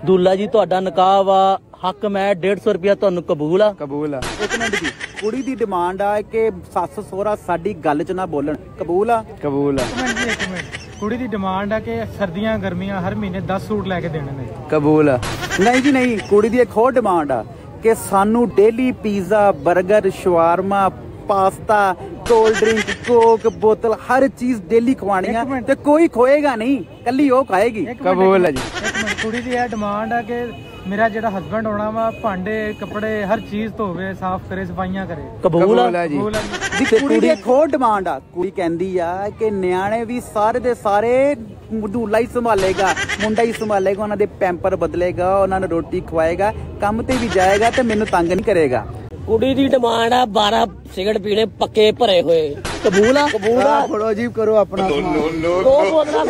दूल्हा जी तुहाडा निकाह वा हक मैं 150 रुपया तुहानू कबूल आ? कबूल आ। एक मिनट जी, कुड़ी दी डिमांड आ कि सस सोहरा साडी गल च ना बोलन, कबूल आ? कबूल आ। एक मिनट कुड़ी दी डिमांड है कि सर्दियां गर्मियां हर महीने 10 सूट लेके देने ने। कबूल आ। नहीं जी नहीं, कुड़ी दी एक होर डिमांड आ कि सानू daily pizza burger shawarma pasta cold drink Coke बोतल हर चीज डेली खवानी है ते कोई खोएगा नहीं, कल्ली वो खाएगी। कबूल है जी। एक मिनट कुड़ी दी यह डिमांड है कि मेरा जेड़ा हस्बैंड होना वा भांडे कपड़े हर चीज धोवे साफ करे सफाइयां करे। कबूल आ? है जी। कबूल है जी। जी कुड़ी दी एक होर डिमांड आ, कुड़ी कहंदी आ कि न्याणे भी सारे दे सारे दूल्हा ही संभालेगा, मुंडा ही संभालेगा, उन्हां दे पैंपर बदलेगा, उन्हां नूं रोटी खवाएगा, काम ते भी जाएगा ते मैनूं तंग नहीं करेगा। कुड़ी दी डिमांड आ 12 सिगरेट पीने पक्के भरे हुए। कबूल आ? कबूल आ? फड़ो जी करो अपना। दो बोतलां